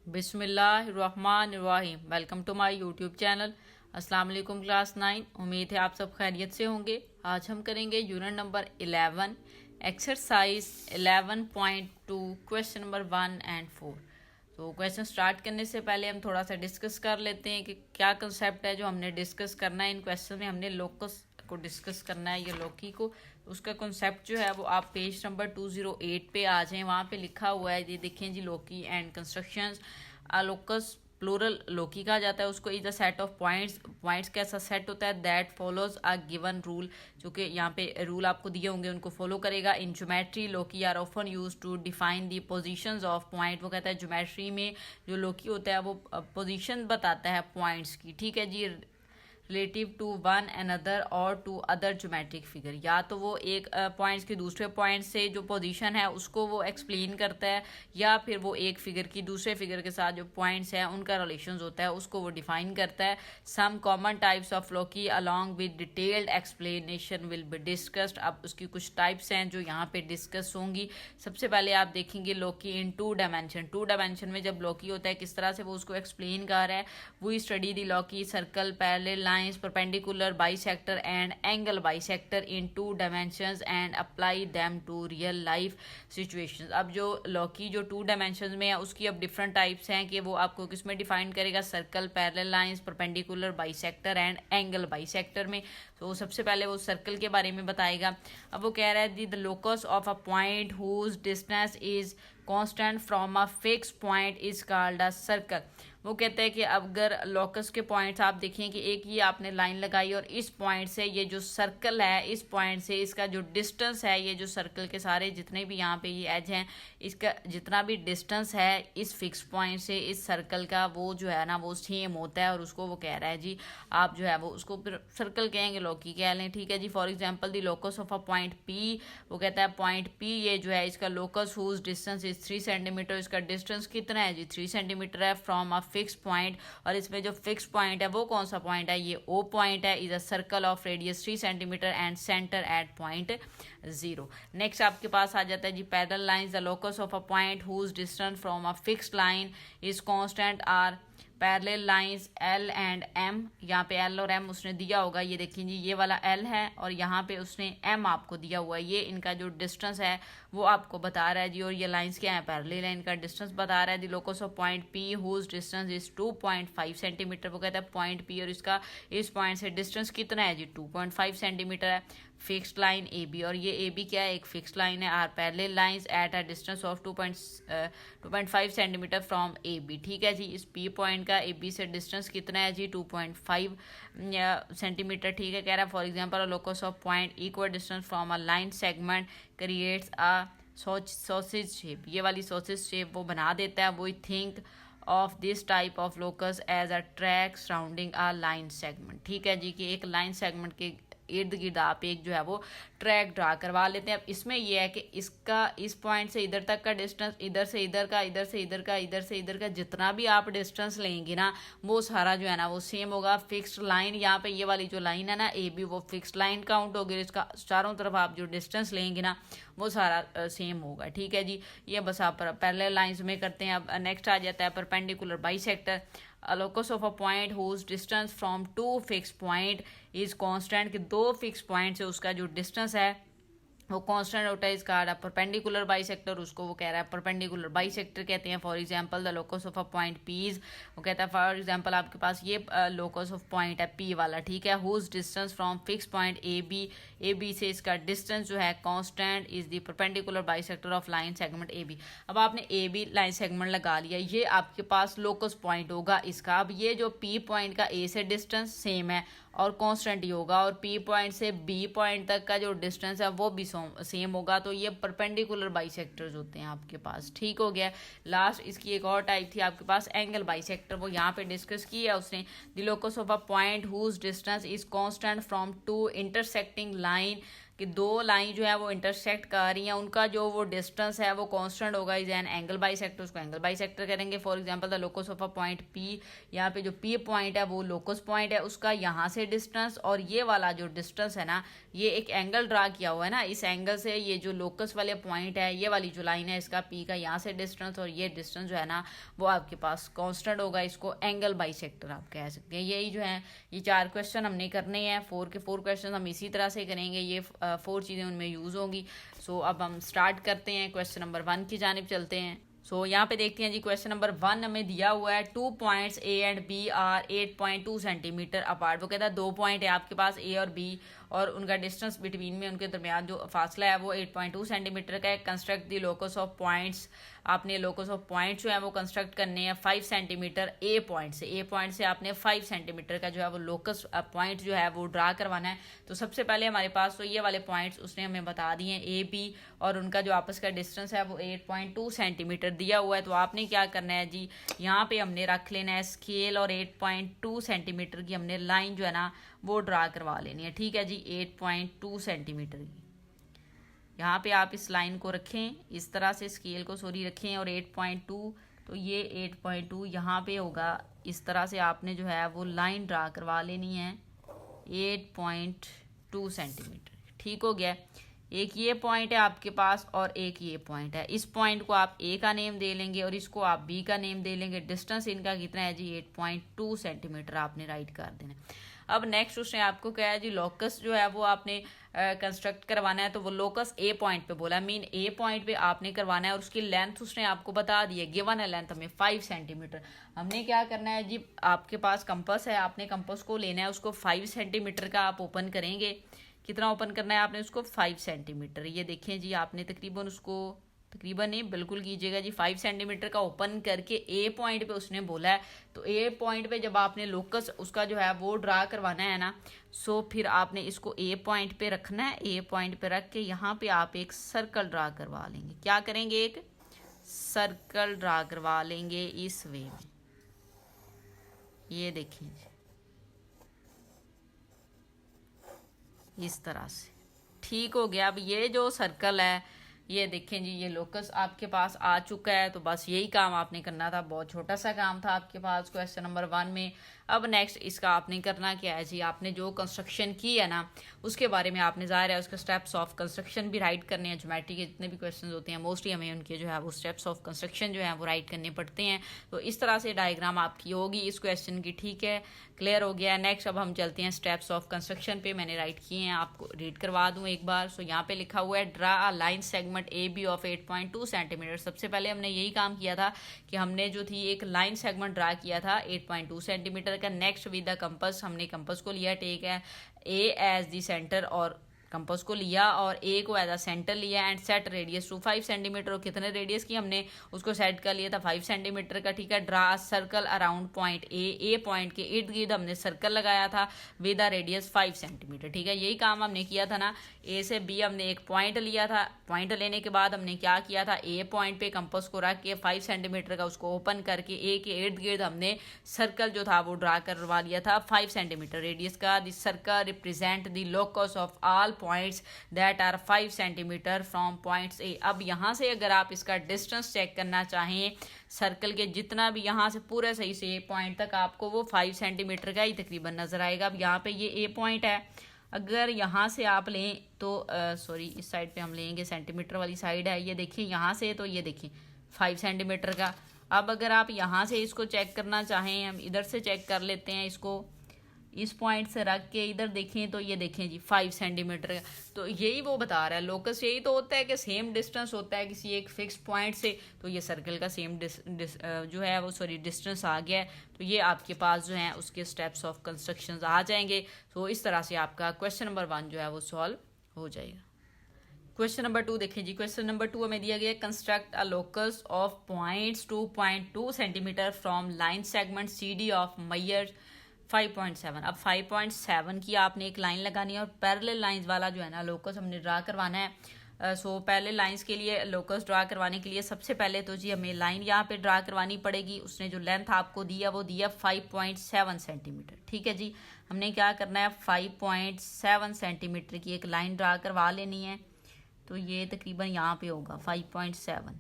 बिस्मिल्लाहिर्रहमानिर्रहीम। Welcome to my YouTube channel. अस्सलाम वालेकुम क्लास 9। उम्मीद है आप सब खैरियत से होंगे। आज हम करेंगे unit number 11 exercise 11.2 question number 1 and 4। तो क्वेश्चन स्टार्ट करने से पहले हम थोड़ा सा डिस्कस कर लेते हैं कि क्या कंसेप्ट है जो हमने डिस्कस करना है। इन क्वेश्चन में हमने लोकस को डिस्कस करना है, ये लौकी को। उसका कॉन्सेप्ट जो है वो आप पेज नंबर 208 पे आ जाएं, वहाँ पे लिखा हुआ है, ये देखें जी, लौकी एंड कंस्ट्रक्शंस। लोकस प्लूरल लौकी कहा जाता है उसको। Is a set of points कैसा सेट होता है that follows a given rule, जो कि यहाँ पे रूल आपको दिए होंगे उनको फॉलो करेगा। In geometry loci are often use to define the positions of point. वो कहता है ज्योमेट्री में जो लौकी होता है वो पोजीशन बताता है पॉइंट्स की, ठीक है जी, रिलेटिव टू वन अनदर और टू अदर ज्योमेट्रिक फिगर। या तो वो एक पॉइंट्स के दूसरे पॉइंट से जो पोजीशन है उसको वो एक्सप्लेन करता है, या फिर वो एक फिगर की दूसरे फिगर के साथ जो पॉइंट्स हैं उनका रिलेशंस होता है उसको वो डिफाइन करता है। सम कॉमन टाइप्स ऑफ लौकी along with detailed explanation will be discussed. अब उसकी कुछ टाइप्स हैं जो यहाँ पे डिस्कस होंगी। सबसे पहले आप देखेंगे लौकी इन 2 डायमेंशन। 2 डायमेंशन में जब लौकी होता है किस तरह से वो उसको एक्सप्लेन कर रहा है। वी स्टडी द लौकी circle parallel lines, perpendicular, bisector and angle bisector in 2 dimensions and apply them to real life situations। अब जो लौकी जो 2 dimensions में है उसकी अब डिफरेंट टाइप्स हैं कि वो आपको किस में डिफाइन करेगा, circle, parallel lines, perpendicular, bisector and angle bisector में। तो सबसे पहले वो सर्कल के बारे में बताएगा। अब वो कह रहा है the locus of a point whose distance is constant from a fix point is called a circle. वो कहते हैं कि अगर लोकस के पॉइंट्स आप देखें कि एक ये आपने लाइन लगाई और इस पॉइंट से ये जो सर्कल है, इस पॉइंट से इसका जो डिस्टेंस है, ये जो सर्कल के सारे जितने भी यहाँ पे ये एज हैं, इसका जितना भी डिस्टेंस है इस फिक्स पॉइंट से इस सर्कल का, वो जो है ना वो सेम होता है। और उसको वो कह रहा है जी आप जो है वो उसको फिर सर्कल कहेंगे, लौकी कह लें, ठीक है जी। For example the locus of a point P. वो कहता है पॉइंट पी ये जो है इसका locus whose distance is 3 centimetre. इसका डिस्टेंस कितना है जी, 3 सेंटीमीटर है फ्रॉम अ फिक्स पॉइंट। और इसमें जो फिक्स पॉइंट है वो कौन सा पॉइंट है, ये ओ पॉइंट है। Is a circle of radius 3 centimetre and centre at point 0। Next आपके पास आ जाता है जी parallel lines. The locus of a point whose distance from a fixed line is constant are parallel lines L and M. यहाँ पे L और M उसने दिया होगा, ये देखिए जी, ये वाला एल है और यहाँ पे उसने एम आपको दिया हुआ है। ये इनका जो डिस्टेंस है वो आपको बता रहा है जी। और ये लाइंस क्या है, पैरेलल है, इनका डिस्टेंस बता रहा है। The locus of point P whose distance is 2.5 centimetre. वो कहता है पॉइंट पी और इसका इस पॉइंट से डिस्टेंस कितना है जी, 2.5 सेंटीमीटर है। फिक्स्ड लाइन ए बी, और ये ए बी क्या है, एक फिक्स्ड लाइन है। Are parallel lines at a distance of 2.5 centimetre from A B, ठीक है जी। इस पी पॉइंट का ए बी से डिस्टेंस कितना है जी, 2.5 सेंटीमीटर, ठीक है। कह रहा है for example locus of point equal distance from a line segment creates a sausage shape. ये वाली सॉसेज शेप वो बना देता है। वो think of this type of locus as a track surrounding a line segment, ठीक है जी, कि एक लाइन सेगमेंट के इर्द गिर्द आप एक जो है वो ट्रैक ड्रा करवा लेते हैं। अब इसमें यह है कि इसका इस पॉइंट से इधर तक का डिस्टेंस, इधर से इधर का, इधर से इधर का, इधर से इधर का, जितना भी आप डिस्टेंस लेंगे ना वो सारा जो है ना वो सेम होगा। फिक्स्ड लाइन, यहाँ पे ये वाली जो लाइन है ना ए बी, वो फिक्स्ड लाइन काउंट होगी। इसका चारों तरफ आप जो डिस्टेंस लेंगे ना वो सारा सेम होगा, ठीक है जी। ये बस आप पैरेलल लाइंस में करते हैं। अब नेक्स्ट आ जाता है perpendicular bisector. A locus of a point whose distance from two fixed point is constant, कि 2 फिक्स पॉइंट से उसका जो डिस्टेंस है वो कांस्टेंट होता है। इसका परपेंडिकुलर बाइसेक्टर, उसको वो कह रहा है परपेंडिकुलर बाइसेक्टर कहते हैं। For example the locus of a point P's, वो कहता है फॉर एग्जांपल आपके पास ये लोकस ऑफ पॉइंट है पी वाला, ठीक है। Whose distance from fix point A B से इसका डिस्टेंस जो है constant is the perpendicular bisector of line segment A B. अब आपने ए बी लाइन सेगमेंट लगा लिया, ये आपके पास लोकस पॉइंट होगा इसका। अब ये जो पी पॉइंट का ए से डिस्टेंस सेम है और कांस्टेंट ही होगा, और पी पॉइंट से बी पॉइंट तक का जो डिस्टेंस है वो भी सेम होगा। तो ये परपेंडिकुलर बाइसेक्टर्स होते हैं आपके पास, ठीक हो गया। लास्ट इसकी एक और टाइप थी आपके पास एंगल बाइसेक्टर, वो यहाँ पे डिस्कस किया उसने। The locus of a point whose distance is constant from 2 intersecting line कि दो लाइन जो है वो इंटरसेक्ट कर रही हैं, उनका जो वो डिस्टेंस है वो कांस्टेंट होगा इज एन एंगल बाइसेक्टर, उसको एंगल बाइसेक्टर करेंगे। For example the locus of a point P, यहाँ पे जो पी पॉइंट है वो लोकस पॉइंट है, उसका यहाँ से डिस्टेंस और ये वाला जो डिस्टेंस है ना, ये एक एंगल ड्रा किया हुआ है ना, इस एंगल से ये जो लोकस वाले पॉइंट है, ये वाली जो लाइन है इसका पी का यहाँ से डिस्टेंस और ये डिस्टेंस जो है ना वो आपके पास कांस्टेंट होगा, इसको एंगल बाइसेक्टर आप कह सकते हैं। यही जो है ये 4 क्वेश्चन हमने करने हैं, 4 के 4 क्वेश्चन हम इसी तरह से करेंगे, ये 4 चीज़ें उनमें यूज़ होंगी। सो अब हम स्टार्ट करते हैं, क्वेश्चन नंबर 1 की जानिब चलते हैं। सो यहाँ पे देखते हैं जी, क्वेश्चन नंबर 1 हमें दिया हुआ है 2 points A and B are 8.2 centimetre apart. वो कहता है 2 पॉइंट है आपके पास ए और बी, और उनका डिस्टेंस बिटवीन में उनके दरमियान जो फासला है वो 8.2 सेंटीमीटर का है। Construct the locus of points, आपने लोकस ऑफ पॉइंट्स जो है वो कंस्ट्रक्ट करने हैं 5 सेंटीमीटर ए पॉइंट से आपने 5 सेंटीमीटर का जो है वो लोकस पॉइंट जो है वो ड्रा करवाना है। तो सबसे पहले हमारे पास तो ये वाले पॉइंट्स उसने हमें बता दिए हैं ए बी, और उनका जो आपस का डिस्टेंस है वो 8.2 सेंटीमीटर दिया हुआ है। तो आपने क्या करना है जी, यहाँ पे हमने रख लेना है स्केल और 8.2 सेंटीमीटर की हमने लाइन जो है ना वो ड्रा करवा लेनी है। ठीक है जी, 8.2 सेंटीमीटर की यहाँ पे आप इस लाइन को रखें, इस तरह से स्केल को रखें, और 8.2, तो ये 8.2 यहाँ पे होगा, इस तरह से आपने जो है वो लाइन ड्रा करवा लेनी है 8.2 सेंटीमीटर। ठीक हो गया, एक ये पॉइंट है आपके पास और एक ये पॉइंट है, इस पॉइंट को आप ए का नेम दे लेंगे और इसको आप बी का नेम दे लेंगे। डिस्टेंस इनका कितना है जी, 8.2 सेंटीमीटर आपने राइट कर देना। अब नेक्स्ट उसने आपको क्या है जी, लोकस जो है वो आपने कंस्ट्रक्ट करवाना है। तो वो लोकस ए पॉइंट पे बोला, मीन ए पॉइंट पे आपने करवाना है, और उसकी लेंथ उसने आपको बता दी है, गिवन है लेंथ हमें 5 सेंटीमीटर। हमने क्या करना है जी, आपके पास कंपास है, आपने कंपास को लेना है, उसको 5 सेंटीमीटर का आप ओपन करेंगे। कितना ओपन करना है आपने उसको, 5 सेंटीमीटर। ये देखें जी, आपने तकरीबन उसको, तकरीबन नहीं बिल्कुल कीजिएगा जी, 5 सेंटीमीटर का ओपन करके ए पॉइंट पे उसने बोला है। तो ए पॉइंट पे जब आपने लोकस उसका जो है वो ड्रा करवाना है ना, सो फिर आपने इसको ए पॉइंट पे रखना है। ए पॉइंट पे रख के यहाँ पे आप एक सर्कल ड्रा करवा लेंगे। क्या करेंगे, एक सर्कल ड्रा करवा लेंगे इस वे में। ये देखिए इस तरह से, ठीक हो गया। अब ये जो सर्कल है, ये देखें जी, ये लोकस आपके पास आ चुका है। तो बस यही काम आपने करना था, बहुत छोटा सा काम था आपके पास क्वेश्चन नंबर 1 में। अब नेक्स्ट इसका आपने करना क्या है जी, आपने जो कंस्ट्रक्शन की है ना उसके बारे में आपने ज़ाहिर है उसके स्टेप्स ऑफ कंस्ट्रक्शन भी राइट करने हैं। ज्योमेट्री के जितने भी क्वेश्चन होते हैं मोस्टली हमें उनके जो है वो स्टेप्स ऑफ कंस्ट्रक्शन जो है वो राइट करने पड़ते हैं। तो इस तरह से डायग्राम आपकी होगी इस क्वेश्चन की। ठीक है, क्लियर हो गया। नेक्स्ट अब हम चलते हैं स्टेप्स ऑफ कंस्ट्रक्शन पे। मैंने राइट किए हैं, आपको रीड करवा दूं एक बार। सो यहाँ पे लिखा हुआ है draw a line segment A B of 8.2 centimetre. सबसे पहले हमने यही काम किया था कि हमने जो थी एक लाइन सेगमेंट ड्रा किया था 8.2 सेंटीमीटर का। नेक्स्ट विद द कंपास, हमने कंपास को लिया, टेक है ए एज द सेंटर, और कंपास को लिया और ए को एज अ सेंटर लिया, and set radius to 5 centimetre. और कितने रेडियस की हमने उसको सेट कर लिया था, 5 सेंटीमीटर का। ठीक है, draw circle around point A point के इर्द गिर्द हमने सर्कल लगाया था विद अ रेडियस 5 सेंटीमीटर। ठीक है, यही काम हमने किया था ना। ए से बी हमने एक पॉइंट लिया था, पॉइंट लेने के बाद हमने क्या किया था, ए पॉइंट पे कंपास को रख के 5 सेंटीमीटर का उसको ओपन करके ए के इर्द गिर्द हमने सर्कल जो था वो ड्रा करवा लिया था 5 सेंटीमीटर रेडियस का। This circle represent the locus of all points that are 5 centimetre from points A. अब यहाँ से अगर आप इसका डिस्टेंस चेक करना चाहें सर्कल के, जितना भी यहाँ से पूरे सही से ए पॉइंट तक आपको वो 5 सेंटीमीटर का ही तकरीबन नजर आएगा। अब यहाँ पे ये ए पॉइंट है, अगर यहाँ से आप लें तो सॉरी इस साइड पे हम लेंगे, सेंटीमीटर वाली साइड है, ये देखिए यहाँ से, तो ये देखिए 5 सेंटीमीटर का। अब अगर आप यहाँ से इसको चेक करना चाहें, हम इधर से चेक कर लेते हैं इसको, इस पॉइंट से रख के इधर देखें तो ये देखें जी 5 सेंटीमीटर का। तो यही वो बता रहा है, लोकस यही तो होता है कि सेम डिस्टेंस होता है किसी एक फिक्स पॉइंट से। तो ये सर्कल का सेम जो है वो डिस्टेंस आ गया है। तो ये आपके पास जो है उसके स्टेप्स ऑफ कंस्ट्रक्शन आ जाएंगे। तो इस तरह से आपका क्वेश्चन नंबर 1 जो है वो सॉल्व हो जाएगा। क्वेश्चन नंबर 2 देखें जी, क्वेश्चन नंबर 2 हमें दिया गया construct a locus of points 2.2 centimetre from line segment C D of measure 5.7। अब 5.7 की आपने एक लाइन लगानी है और पैरेलल लाइंस वाला जो है ना लोकस हमने ड्रा करवाना है सो पहले लाइंस के लिए लोकस ड्रा करवाने के लिए सबसे पहले तो जी हमें लाइन यहाँ पे ड्रा करवानी पड़ेगी। उसने जो लेंथ आपको दिया वो दिया 5.7 सेंटीमीटर। ठीक है जी, हमने क्या करना है 5.7 सेंटीमीटर की एक लाइन ड्रा करवा लेनी है। तो ये तकरीबन यहाँ पे होगा 5.7,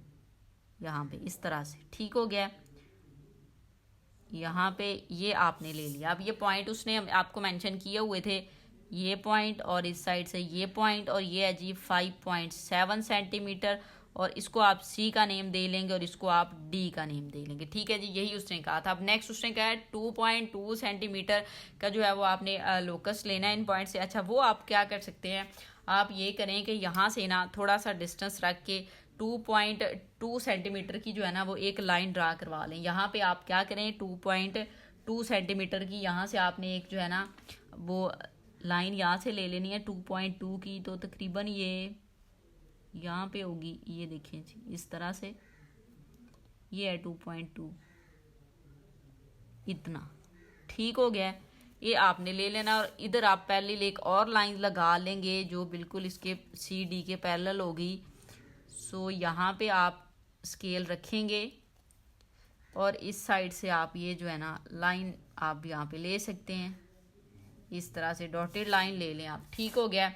यहाँ पे इस तरह से। ठीक हो गया, यहाँ पे ये आपने ले लिया। अब ये पॉइंट उसने आपको मेंशन किए हुए थे, ये पॉइंट और इस साइड से ये पॉइंट, और ये है जी 5.7 सेंटीमीटर, और इसको आप सी का नेम दे लेंगे और इसको आप डी का नेम दे लेंगे। ठीक है जी, यही उसने कहा था। अब नेक्स्ट उसने कहा है 2.2 सेंटीमीटर का जो है वो आपने लोकस लेना है इन पॉइंट से। अच्छा, वो आप क्या कर सकते हैं, आप ये करें कि यहाँ से ना थोड़ा सा डिस्टेंस रख के 2.2 सेंटीमीटर की जो है ना वो एक लाइन ड्रा करवा लें। यहाँ पे आप क्या करें 2.2 सेंटीमीटर की यहाँ से आपने एक जो है ना वो लाइन यहाँ से ले लेनी है 2.2 की। तो तकरीबन ये यहाँ पे होगी, ये देखें जी इस तरह से, ये है 2.2 इतना। ठीक हो गया, ये आपने ले लेना। और इधर आप पहले एक और लाइन लगा लेंगे जो बिल्कुल इसके सी डी के पैरेलल होगी। सो यहाँ पे आप स्केल रखेंगे और इस साइड से आप ये जो है ना लाइन आप यहाँ पे ले सकते हैं, इस तरह से डॉटेड लाइन ले लें आप। ठीक हो गया,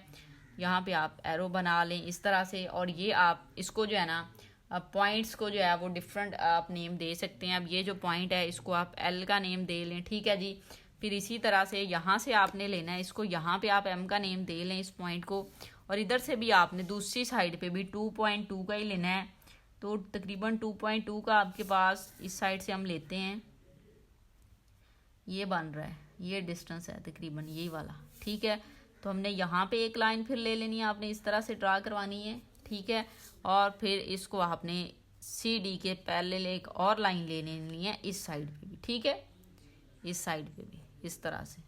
यहाँ पे आप एरो बना लें इस तरह से। और ये आप इसको जो है ना पॉइंट्स को जो है वो डिफरेंट आप नेम दे सकते हैं। अब ये जो पॉइंट है इसको आप एल का नेम दे लें। ठीक है जी, फिर इसी तरह से यहाँ से आपने लेना है इसको, यहाँ पे आप एम का नेम दे लें इस पॉइंट को, और इधर से भी आपने दूसरी साइड पे भी 2.2 का ही लेना है। तो तकरीबन 2.2 का आपके पास इस साइड से हम लेते हैं, ये बन रहा है, ये डिस्टेंस है तकरीबन यही वाला। ठीक है, तो हमने यहाँ पे एक लाइन फिर ले लेनी है, आपने इस तरह से ड्रा करवानी है। ठीक है, और फिर इसको आपने सी डी के पैरेलल एक और लाइन ले लेनी है इस साइड पे भी। ठीक है, इस साइड पे भी इस तरह से।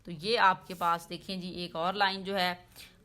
तो ये आपके पास देखें जी एक और लाइन जो है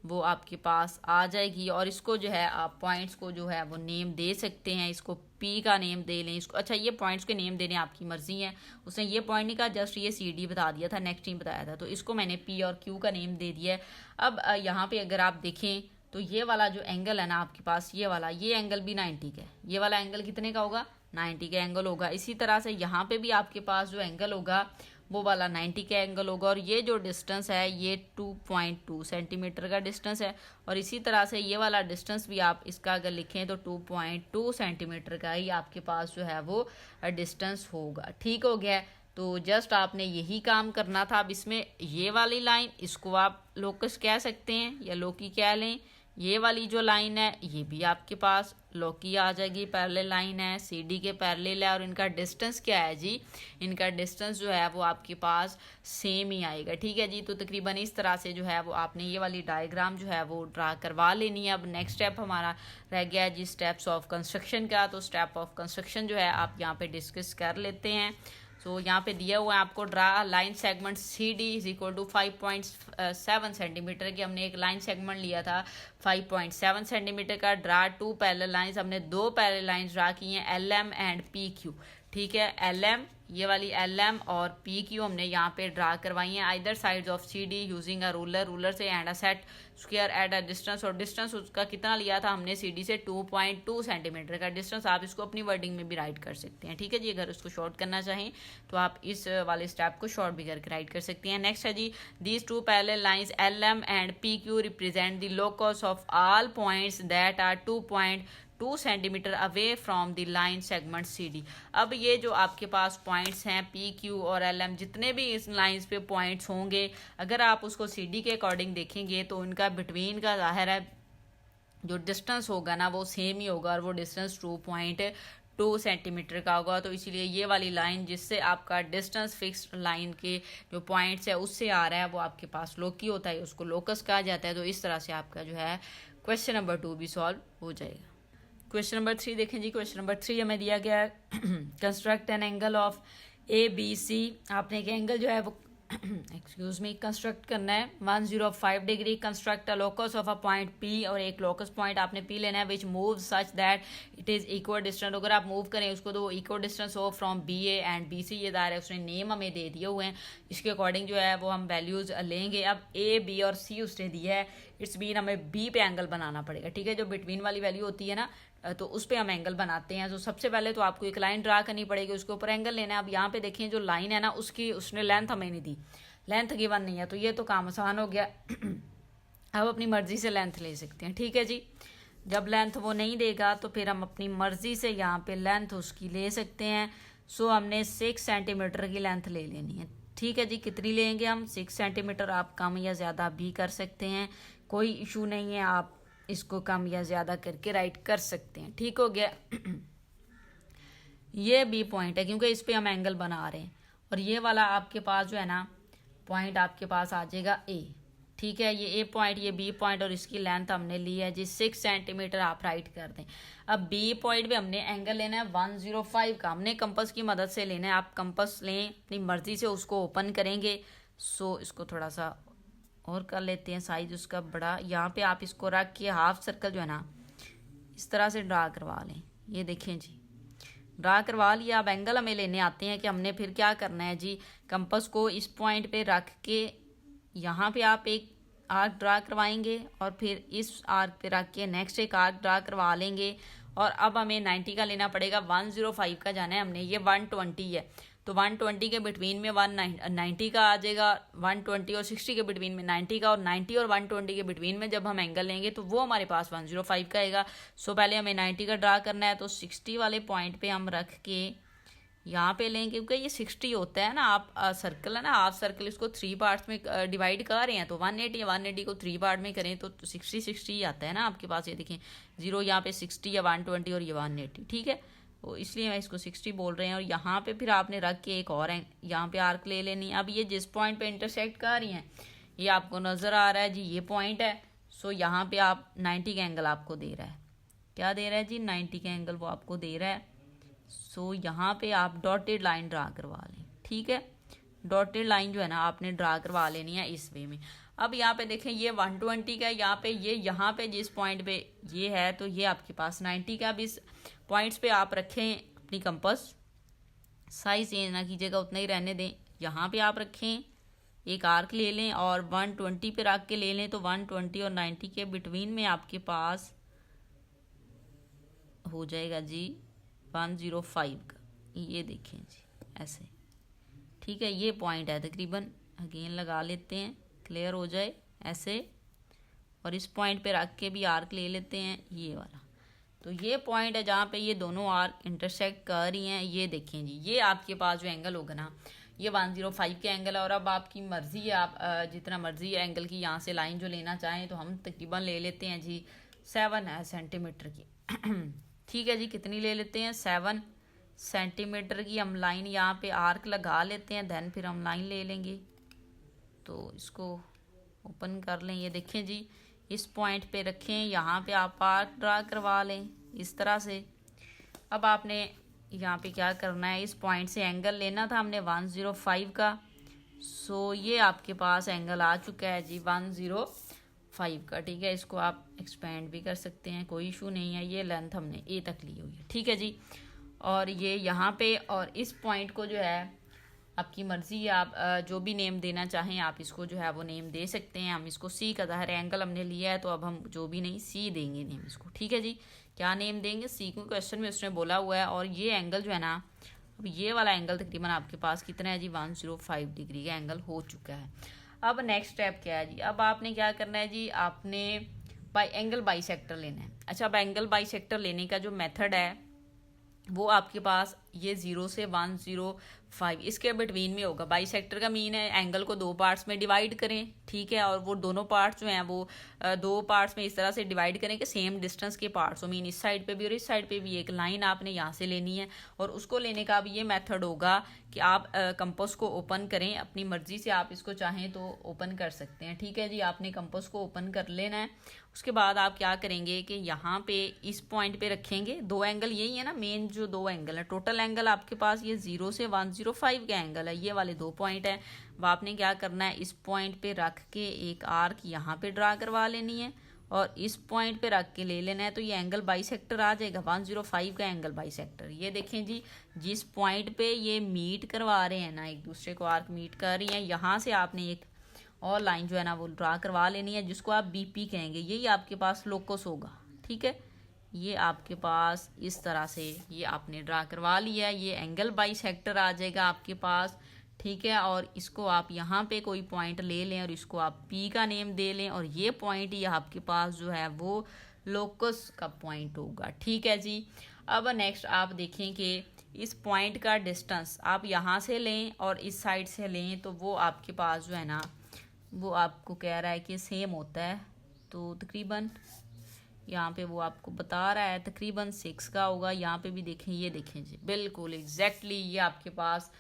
वो आपके पास आ जाएगी। और इसको जो है आप पॉइंट्स को जो है वो नेम दे सकते हैं, इसको पी का नेम दे लें इसको। अच्छा, ये पॉइंट्स के नेम देने आपकी मर्जी है। उसने ये पॉइंट नहीं कहा, जस्ट ये सी डी बता दिया था, नेक्स्ट नहीं बताया था, तो इसको मैंने पी और क्यू का नेम दे दिया है। अब यहाँ पे अगर आप देखें तो ये वाला जो एंगल है ना आपके पास, ये वाला, ये एंगल भी 90 का है। ये वाला एंगल कितने का होगा, 90 का एंगल होगा। इसी तरह से यहाँ पे भी आपके पास जो एंगल होगा वो वाला 90 का एंगल होगा। और ये जो डिस्टेंस है ये 2.2 सेंटीमीटर का डिस्टेंस है। और इसी तरह से ये वाला डिस्टेंस भी आप इसका अगर लिखें तो 2.2 सेंटीमीटर का ही आपके पास जो है वो डिस्टेंस होगा। ठीक हो गया, तो जस्ट आपने यही काम करना था। अब इसमें ये वाली लाइन इसको आप लोकस कह सकते हैं या लोकी कह लें। ये वाली जो लाइन है ये भी आपके पास लोकी आ जाएगी, पैरेलल लाइन है, सीडी के पैरेलल है। और इनका डिस्टेंस क्या है जी, इनका डिस्टेंस जो है वो आपके पास सेम ही आएगा। ठीक है जी, तो तकरीबन इस तरह से जो है वो आपने ये वाली डायग्राम जो है वो ड्रा करवा लेनी है। अब नेक्स्ट स्टेप हमारा रह गया है जी स्टेप्स ऑफ कंस्ट्रक्शन का। तो स्टेप ऑफ कंस्ट्रक्शन जो है आप यहाँ पे डिस्कस कर लेते हैं। तो यहाँ पे दिया हुआ है आपको draw line segment C D is equal to 5.7 centimetre की। हमने एक लाइन सेगमेंट लिया था 5.7 सेंटीमीटर का। ड्रा 2 पैरेलल लाइंस, हमने 2 पैरेलल लाइंस ड्रा की हैं L M and P Q. ठीक है, एल एम, ये वाली एल एम और पी क्यू हमने यहाँ पे ड्रा करवाई हैं either sides of C D using a ruler से and a set square at a distance. और डिस्टेंस उसका कितना लिया था हमने सी डी से 2.2 सेंटीमीटर का डिस्टेंस। आप इसको अपनी वर्डिंग में भी राइट कर सकते हैं। ठीक है जी, अगर उसको शॉर्ट करना चाहें तो आप इस वाले स्टेप को शॉर्ट भी करके राइट कर सकते हैं। नेक्स्ट है जी these 2 parallel lines L M and P Q represent the locus of all points that are 2.2 centimetre away from the line segment C D. अब ये जो आपके पास पॉइंट्स हैं पी क्यू और एल एम, जितने भी इस लाइंस पे पॉइंट्स होंगे, अगर आप उसको सी डी के अकॉर्डिंग देखेंगे तो उनका बिटवीन का जाहिर है जो डिस्टेंस होगा ना वो सेम ही होगा, और वो डिस्टेंस 2.2 सेंटीमीटर का होगा। तो इसीलिए ये वाली लाइन जिससे आपका डिस्टेंस फिक्स लाइन के जो पॉइंट्स है उससे आ रहा है वो आपके पास लोकी होता है, उसको लोकस कहा जाता है। तो इस तरह से आपका जो है क्वेश्चन नंबर 2 भी सॉल्व हो जाएगा। क्वेश्चन नंबर 3 देखें जी। क्वेश्चन नंबर 3 हमें दिया गया है construct an angle of A B C. आपने एक एंगल जो है वो एक्सक्यूज मी कंस्ट्रक्ट करना है 105 degree. Construct a locus of a point P, और एक लोकस पॉइंट आपने पी लेना है which move such that it is equal distance. अगर आप मूव करें उसको तो इक्वल डिस्टेंस हो from B A and B C, ये दायरा है उसने नेम हमें दे दिए हुए हैं, इसके अकॉर्डिंग जो है वो हम वैल्यूज लेंगे। अब ए बी और सी उसने दिया है, इट्स बीन हमें बी पे एंगल बनाना पड़ेगा, ठीक है। जो बिटवीन वाली वैल्यू होती है ना, तो उस पर हम एंगल बनाते हैं। तो सबसे पहले तो आपको एक लाइन ड्रा करनी पड़ेगी, उसके ऊपर एंगल लेना है। अब यहाँ पे देखें जो लाइन है ना, उसकी उसने लेंथ हमें नहीं दी, लेंथ गिवन नहीं है, तो ये तो काम आसान हो गया। अब अपनी मर्जी से लेंथ ले सकते हैं, ठीक है जी। जब लेंथ वो नहीं देगा तो फिर हम अपनी मर्जी से यहाँ पे लेंथ उसकी ले सकते हैं। सो हमने 6 सेंटीमीटर की लेंथ ले लेनी है, ठीक है जी। कितनी लेंगे हम? 6 सेंटीमीटर। आप कम या ज़्यादा भी कर सकते हैं, कोई इशू नहीं है, आप इसको कम या ज़्यादा करके राइट कर सकते हैं, ठीक हो गया। ये बी पॉइंट है क्योंकि इस पे हम एंगल बना रहे हैं, और ये वाला आपके पास जो है ना पॉइंट आपके पास आ जाएगा ए, ठीक है। ये ए पॉइंट, ये बी पॉइंट, और इसकी लेंथ हमने ली है जी 6 सेंटीमीटर, आप राइट कर दें। अब बी पॉइंट पे हमने एंगल लेना है 105 का, हमने कंपास की मदद से लेना है। आप कंपास लें अपनी मर्जी से, उसको ओपन करेंगे। सो इसको थोड़ा सा और कर लेते हैं साइज उसका बड़ा। यहाँ पे आप इसको रख के हाफ सर्कल जो है ना इस तरह से ड्रा करवा लें। ये देखें जी, ड्रा करवा लिया। अब एंगल हमें लेने आते हैं कि हमने फिर क्या करना है जी। कंपास को इस पॉइंट पे रख के यहाँ पे आप एक आर्क ड्रा करवाएंगे, और फिर इस आर्क पे रख के नेक्स्ट एक आर्क ड्रा करवा लेंगे। और अब हमें 90 का लेना पड़ेगा, 105 का जाना है हमने, ये 120 है, तो 120 के बिटवीन में 190 का आ जाएगा। 120 और 60 के बिटवीन में 90 का, और 90 और 120 के बिटवीन में जब हम एंगल लेंगे तो वो हमारे पास 105 का आएगा। सो पहले हमें 90 का ड्रा करना है, तो 60 वाले पॉइंट पे हम रख के यहाँ पे लेंगे, क्योंकि ये 60 होता है ना। आप सर्कल है ना, हाफ सर्कल, इसको 3 पार्ट्स में डिवाइड कर रहे हैं, तो 180 को 3 पार्ट में करें तो 60 आता है ना आपके पास। ये देखें 0 यहाँ पे 60 या 120 और ये 180, ठीक है। तो इसलिए मैं इसको 60 बोल रहे हैं। और यहाँ पे फिर आपने रख के एक और यहाँ पे आर्क ले लेनी है। अब ये जिस पॉइंट पे इंटरसेक्ट कर रही हैं ये आपको नज़र आ रहा है जी, ये पॉइंट है। सो यहाँ पे आप 90 का एंगल आपको दे रहा है, क्या दे रहा है जी? 90 का एंगल वो आपको दे रहा है। सो यहाँ पे आप डॉटेड लाइन ड्रा करवा लें, ठीक है। डॉटेड लाइन जो है ना आपने ड्रा करवा लेनी है इस वे में। अब यहाँ पे देखें ये 120 का, यहाँ पे ये यहाँ पे जिस पॉइंट पे ये है तो ये आपके पास 90 का। अब इस पॉइंट्स पे आप रखें अपनी कंपास, साइज चेंज ना कीजिएगा, उतना ही रहने दें। यहाँ पे आप रखें, एक आर्क ले लें और 120 पे रख के ले लें, तो 120 और 90 के बिटवीन में आपके पास हो जाएगा जी 105 का। ये देखें जी ऐसे, ठीक है। ये पॉइंट है तकरीबन, अगेन लगा लेते हैं क्लियर हो जाए ऐसे, और इस पॉइंट पे रख के भी आर्क ले लेते हैं ये वाला। तो ये पॉइंट है जहाँ पे ये दोनों आर्क इंटरसेक्ट कर रही हैं। ये देखें जी, ये आपके पास जो एंगल होगा ना ये 105 के एंगल है। और अब आपकी मर्ज़ी है, आप जितना मर्ज़ी एंगल की यहाँ से लाइन जो लेना चाहें, तो हम तकरीबन ले लेते हैं जी 7 सेंटीमीटर की। ठीक है जी, कितनी ले लेते हैं? 7 सेंटीमीटर की हम लाइन यहाँ पे आर्क लगा लेते हैं, देन फिर हम लाइन ले लेंगे। तो इसको ओपन कर लें, ये देखें जी इस पॉइंट पे रखें, यहाँ पे आप आर्क ड्रा करवा लें इस तरह से। अब आपने यहाँ पे क्या करना है, इस पॉइंट से एंगल लेना था हमने 105 का। सो ये आपके पास एंगल आ चुका है जी 105 का, ठीक है। इसको आप एक्सपेंड भी कर सकते हैं, कोई इशू नहीं है। ये लेंथ हमने ए तक ली हुई है, ठीक है जी। और ये यहाँ पे और इस पॉइंट को जो है आपकी मर्ज़ी है, आप जो भी नेम देना चाहें आप इसको जो है वो नेम दे सकते हैं। हम इसको सी का ज़ाहिर एंगल हमने लिया है, तो अब हम जो भी नहीं सी देंगे नेम इसको, ठीक है जी। क्या नेम देंगे? सी को क्वेश्चन में उसने बोला हुआ है। और ये एंगल जो है ना, अब ये वाला एंगल तकरीबन आपके पास कितना है जी 105 डिग्री का एंगल हो चुका है। अब नेक्स्ट स्टेप क्या है जी, अब आपने क्या करना है जी, आपने एंगल बाइसेक्टर लेना है। अच्छा, अब एंगल बाइसेक्टर लेने का जो मेथड है वो आपके पास ये 0 से 105 इसके बिटवीन में होगा। बाइसेक्टर का मीन है एंगल को 2 पार्ट्स में डिवाइड करें, ठीक है। और वो दोनों पार्ट्स जो हैं वो 2 पार्ट्स में इस तरह से डिवाइड करें कि सेम डिस्टेंस के पार्ट्स हो, मीन इस साइड पे भी और इस साइड पे भी। एक लाइन आपने यहाँ से लेनी है, और उसको लेने का अब ये मेथड होगा कि आप कंपास को ओपन करें अपनी मर्जी से। आप इसको चाहें तो ओपन कर सकते हैं, ठीक है जी। आपने कंपास को ओपन कर लेना है उसके बाद आप क्या करेंगे कि यहाँ पे इस पॉइंट पे रखेंगे, दो एंगल यही है ना मेन, जो दो एंगल है, टोटल एंगल आपके पास ये 0 से 105 का एंगल है, ये वाले दो पॉइंट है। अब आपने क्या करना है, इस पॉइंट पे रख के एक आर्क यहाँ पे ड्रा करवा लेनी है और इस पॉइंट पे रख के ले लेना है, तो ये एंगल बाइसेक्टर आ जाएगा, 105 का एंगल बाइसेक्टर। ये देखें जी, जिस पॉइंट पे ये मीट करवा रहे हैं ना, एक दूसरे को आर्क मीट कर रही है, यहाँ से आपने एक और लाइन जो है ना वो ड्रा करवा लेनी है, जिसको आप बीपी कहेंगे। यही आपके पास लोकस होगा, ठीक है। ये आपके पास इस तरह से ये आपने ड्रा करवा लिया है, ये एंगल बाइसेक्टर आ जाएगा आपके पास, ठीक है। और इसको आप यहाँ पे कोई पॉइंट ले लें और इसको आप पी का नेम दे लें, और ये पॉइंट ये आपके पास जो है वो लोकस का पॉइंट होगा, ठीक है जी। अब नेक्स्ट आप देखें कि इस पॉइंट का डिस्टेंस आप यहाँ से लें और इस साइड से लें, तो वो आपके पास जो है ना वो आपको कह रहा है कि सेम होता है, तो तकरीबन यहाँ पे वो आपको बता रहा है तकरीबन 6 का होगा। यहाँ पे भी देखें, ये देखें जी, बिल्कुल एग्जैक्टली ये आपके पास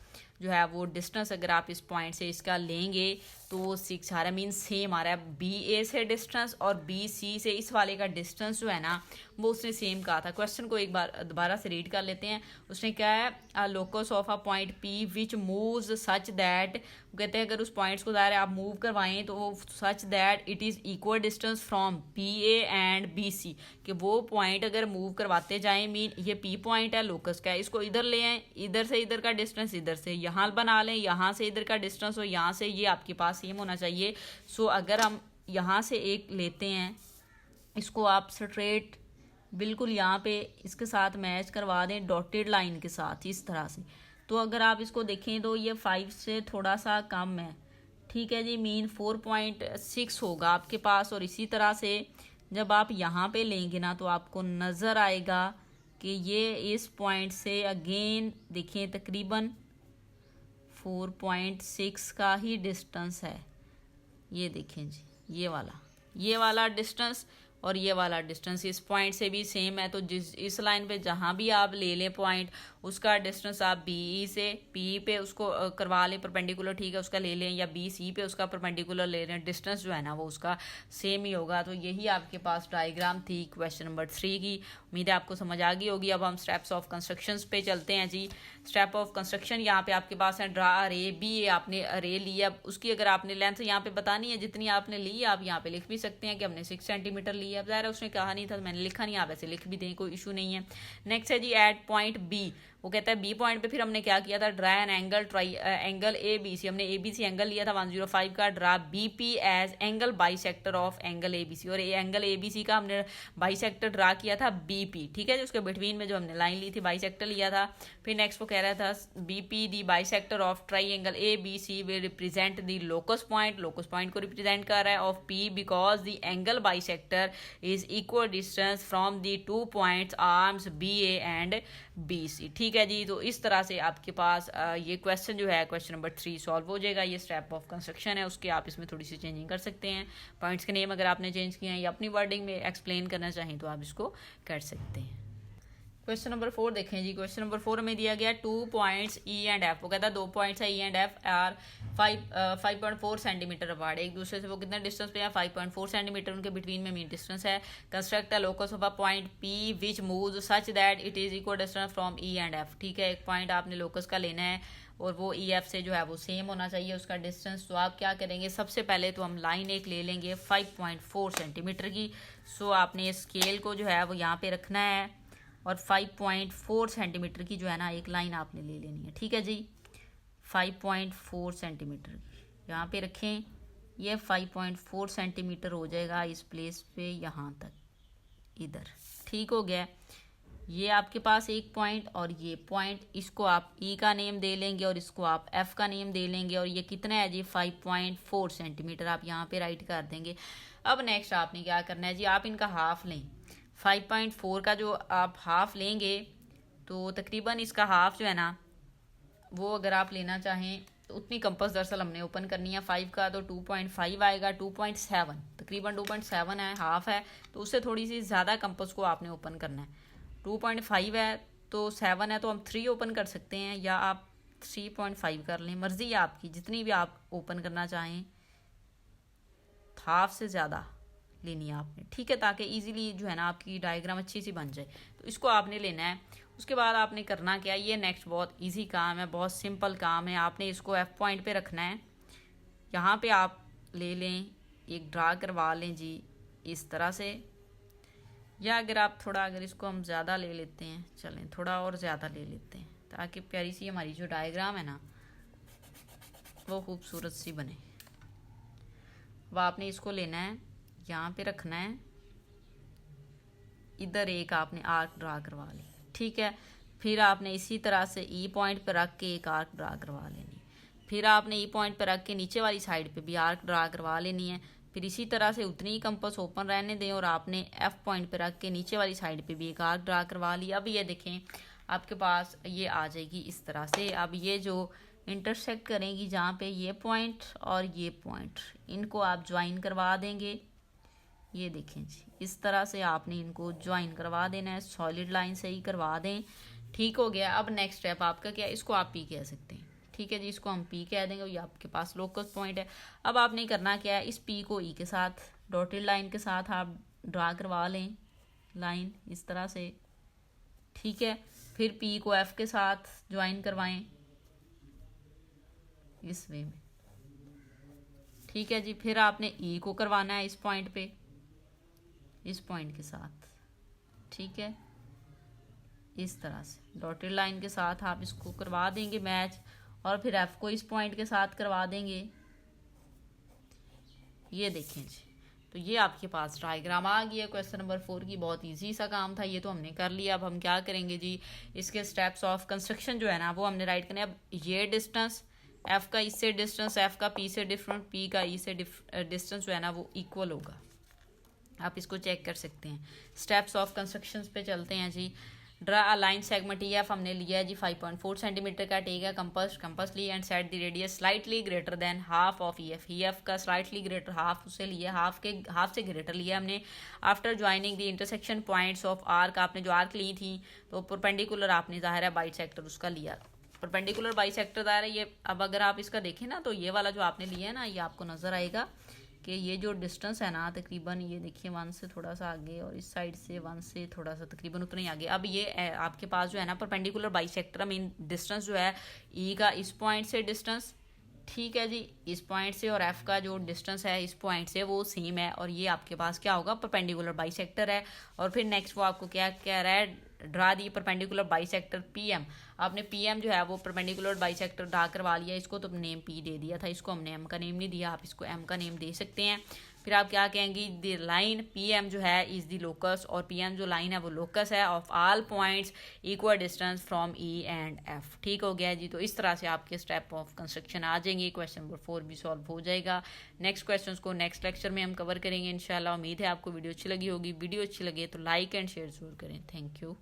जो है वो डिस्टेंस अगर आप इस पॉइंट से इसका लेंगे तो वो 6 आ रहा है, मीन सेम आ रहा है। बी ए से डिस्टेंस और बी सी से इस वाले का डिस्टेंस जो है ना वो उसने सेम कहा था। क्वेश्चन को एक बार दोबारा से रीड कर लेते हैं। उसने क्या है, locus of a point P which moves such that, कहते हैं अगर उस पॉइंट्स को दायरे आप मूव करवाएं तो वो such that it is equal distance from B A and B C, कि वो पॉइंट अगर मूव करवाते जाएं, मीन ये पी पॉइंट है लोकस का है, इसको इधर ले आए, इधर से इधर का डिस्टेंस इधर से यहाँ बना लें, यहाँ से इधर का डिस्टेंस और यहाँ से ये आपके पास सेम होना चाहिए। सो अगर हम यहाँ से एक लेते हैं, इसको आप स्ट्रेट बिल्कुल यहाँ पे इसके साथ मैच करवा दें डॉटेड लाइन के साथ इस तरह से, तो अगर आप इसको देखें तो ये 5 से थोड़ा सा कम है, ठीक है जी, मीन 4.6 होगा आपके पास। और इसी तरह से जब आप यहाँ पे लेंगे ना तो आपको नज़र आएगा कि ये इस पॉइंट से अगेन देखें तकरीबन 4.6 का ही डिस्टेंस है। ये देखें जी, ये वाला डिस्टेंस और ये वाला डिस्टेंस इस पॉइंट से भी सेम है। तो जिस इस लाइन पे जहाँ भी आप ले लें पॉइंट, उसका डिस्टेंस आप बी से पी पे उसको करवा लें परपेंडिकुलर, ठीक है, उसका ले लें, या बी सी पे उसका परपेंडिकुलर ले लें, डिस्टेंस जो है ना वो उसका सेम ही होगा। तो यही आपके पास डायग्राम थी क्वेश्चन नंबर 3 की। उम्मीद है आपको समझ आ गई होगी। अब हम स्टेप्स ऑफ कंस्ट्रक्शन पे चलते हैं जी। स्टेप ऑफ कंस्ट्रक्शन यहाँ पे आपके पास है ड्रा अरे, बी आपने अरे लिया, उसकी अगर आपने लेंथ यहाँ पे बतानी है जितनी आपने ली, आप यहाँ पे लिख भी सकते हैं कि हमने 6 सेंटीमीटर ली है। अब ज़ाहिर है उसने कहा नहीं था तो मैंने लिखा नहीं, आप ऐसे लिख भी दें, कोई इशू नहीं है। नेक्स्ट है जी एट पॉइंट बी, वो कहता है बी पॉइंट पे फिर हमने क्या किया था, draw an angle angle A B C, हमने ए बी सी एंगल लिया था 105 का, draw B P as angle bisector of angle A B C, और एंगल ए बी सी का हमने बाइसेक्टर ड्रा किया था बी पी, ठीक है जी, उसके बिटवीन में जो हमने लाइन ली थी बाइसेक्टर लिया था। फिर नेक्स्ट वो कह रहा था B P the bisector of triangle A B C will represent the locus point को रिप्रेजेंट कर रहा है of P because the angle bisector is equal distance from the 2 points arms B A and B C, ठीक है जी। तो इस तरह से आपके पास ये क्वेश्चन जो है क्वेश्चन नंबर 3 सॉल्व हो जाएगा। ये स्टेप ऑफ कंस्ट्रक्शन है, उसके आप इसमें थोड़ी सी चेंजिंग कर सकते हैं, पॉइंट्स के नेम अगर आपने चेंज किए हैं या अपनी वर्डिंग में एक्सप्लेन करना चाहें तो आप इसको कर सकते हैं। क्वेश्चन नंबर 4 देखें जी। क्वेश्चन नंबर 4 में दिया गया 2 पॉइंट्स ई एंड एफ, वो कहता है 2 पॉइंट्स है E and F R 5.4 centimetre apart, एक दूसरे से वो कितना डिस्टेंस पे है 5.4 सेंटीमीटर, उनके बिटवीन में मीन डिस्टेंस है। Construct a locus of a point P which moves such that it is equal distance from E and F, ठीक है, एक पॉइंट आपने लोकस का लेना है और वो ई एफ से जो है वो सेम होना चाहिए उसका डिस्टेंस। तो आप क्या करेंगे, सबसे पहले तो हम लाइन एक ले लेंगे 5.4 सेंटीमीटर की। सो आपने स्केल को जो है वो यहाँ पे रखना है और 5.4 सेंटीमीटर की जो है ना एक लाइन आपने ले लेनी है, ठीक है जी। 5.4 सेंटीमीटर यहाँ पे रखें, ये 5.4 सेंटीमीटर हो जाएगा इस प्लेस पे यहाँ तक इधर, ठीक हो गया। ये आपके पास एक पॉइंट और ये पॉइंट, इसको आप ई का नेम दे लेंगे और इसको आप एफ का नेम दे लेंगे, और ये कितना है जी 5.4 सेंटीमीटर आप यहाँ पे राइट कर देंगे। अब नेक्स्ट आपने क्या करना है जी, आप इनका हाफ लें, 5.4 का जो आप हाफ लेंगे तो तकरीबन इसका हाफ जो है ना वो अगर आप लेना चाहें तो उतनी कंपास दरअसल हमने ओपन करनी है 5 का, तो 2.5 आएगा, 2.7 तकरीबन 2.7 है, हाफ है, तो उससे थोड़ी सी ज़्यादा कंपास को आपने ओपन करना है। 2.5 है तो 7 है तो हम 3 ओपन कर सकते हैं, या आप 3.5 कर लें, मर्जी है आपकी, जितनी भी आप ओपन करना चाहें, हाफ से ज़्यादा, लेनी है आपने, ठीक है, ताकि इजीली जो है ना आपकी डायग्राम अच्छी सी बन जाए। तो इसको आपने लेना है। उसके बाद आपने करना क्या, ये नेक्स्ट बहुत इजी काम है, बहुत सिंपल काम है। आपने इसको एफ पॉइंट पे रखना है। यहाँ पे आप ले लें, एक ड्रा करवा लें जी इस तरह से, या अगर आप थोड़ा, अगर इसको हम ज़्यादा ले लेते हैं, चलें थोड़ा और ज़्यादा ले लेते हैं ताकि प्यारी सी हमारी जो डायग्राम है ना वो खूबसूरत सी बने। अब आपने इसको लेना है, यहाँ पे रखना है, इधर एक आपने आर्क ड्रा करवा ली, ठीक है। फिर आपने इसी तरह से ई पॉइंट पर रख के एक आर्क ड्रा करवा लेनी। फिर आपने ई पॉइंट पर रख के नीचे वाली साइड पे भी आर्क ड्रा करवा लेनी है। फिर इसी तरह से उतनी ही कंपास ओपन रहने दें और आपने एफ पॉइंट पर रख के नीचे वाली साइड पे भी एक आर्क ड्रा करवा लिया। अब ये देखें आपके पास ये आ जाएगी इस तरह से। अब ये जो इंटरसेक्ट करेंगी जहाँ पे ये पॉइंट और ये पॉइंट, इनको आप ज्वाइन करवा देंगे। ये देखें जी, इस तरह से आपने इनको ज्वाइन करवा देना है, सॉलिड लाइन से ही करवा दें। ठीक हो गया। अब नेक्स्ट स्टेप आपका क्या है, इसको आप पी कह सकते हैं, ठीक है जी, इसको हम पी कह देंगे, ये आपके पास लोकस पॉइंट है। अब आपने करना क्या है, इस पी को ई के साथ डॉटेड लाइन के साथ आप ड्रा करवा लें लाइन इस तरह से, ठीक है। फिर पी को एफ के साथ ज्वाइन करवाएं इस वे में, ठीक है जी। फिर आपने ई को करवाना है इस पॉइंट पे, इस पॉइंट के साथ, ठीक है, इस तरह से डॉटेड लाइन के साथ आप इसको करवा देंगे मैच। और फिर एफ को इस पॉइंट के साथ करवा देंगे। ये देखें जी, तो ये आपके पास डायग्राम आ गया। क्वेश्चन नंबर 4 की बहुत इजी सा काम था, ये तो हमने कर लिया। अब हम क्या करेंगे जी, इसके स्टेप्स ऑफ कंस्ट्रक्शन जो है ना वो हमने राइट करने। अब ये डिस्टेंस एफ का इससे डिस्टेंस, एफ का पी से डिफरेंट, पी का ई से डिस्टेंस जो है ना वो इक्वल होगा। आप इसको चेक कर सकते हैं। स्टेप्स ऑफ कंस्ट्रक्शन पे चलते हैं जी। Draw a line segment E F हमने लिया है जी 5.4 सेंटीमीटर का, टेक है कंपास ली and set the radius slightly greater than half of E F का स्लाइटली ग्रेटर हाफ उसे लिया, हाफ से ग्रेटर लिया हमने। After joining the intersection points of arc, आपने जो आर्क ली थी तो परपेंडिकुलर आपने ज़ाहिर है बाइसेक्टर उसका लिया, परपेंडिकुलर बाइसेक्टर ज़ाहिर है ये। अब अगर आप इसका देखें ना तो ये वाला जो आपने लिया है ना, ये आपको नज़र आएगा कि ये जो डिस्टेंस है ना तकरीबन, ये देखिए 1 से थोड़ा सा आगे और इस साइड से 1 से थोड़ा सा तकरीबन उतना ही आगे। अब ये आपके पास जो है ना परपेंडिकुलर बाइसेक्टर मीन डिस्टेंस जो है ई का इस पॉइंट से डिस्टेंस, ठीक है जी, इस पॉइंट से, और एफ का जो डिस्टेंस है इस पॉइंट से वो सेम है, और ये आपके पास क्या होगा, परपेंडिकुलर बाइसेक्टर है। और फिर नेक्स्ट वो आपको क्या कह रहा है, draw the perpendicular bisector PM. आपने पीएम जो है वो परपेंडिकुलर बाइसेक्टर ड्रा करवा लिया, इसको तो नेम पी दे दिया था, इसको हमने एम का नेम नहीं दिया, आप इसको एम का नेम दे सकते हैं। फिर आप क्या कहेंगी, द लाइन पीएम जो है इज द लोकस, और पीएम जो लाइन है वो लोकस है of all points equal distance from E and F. ठीक हो गया जी। तो इस तरह से आपके स्टेप ऑफ कंस्ट्रक्शन आ जाएंगे। क्वेश्चन नंबर 4 भी सॉल्व हो जाएगा। नेक्स्ट क्वेश्चन को नेक्स्ट लेक्चर में हम कवर करेंगे इंशाल्लाह। उम्मीद है आपको वीडियो अच्छी लगी होगी। वीडियो अच्छी लगे तो लाइक एंड शेयर जरूर करें। Thank you.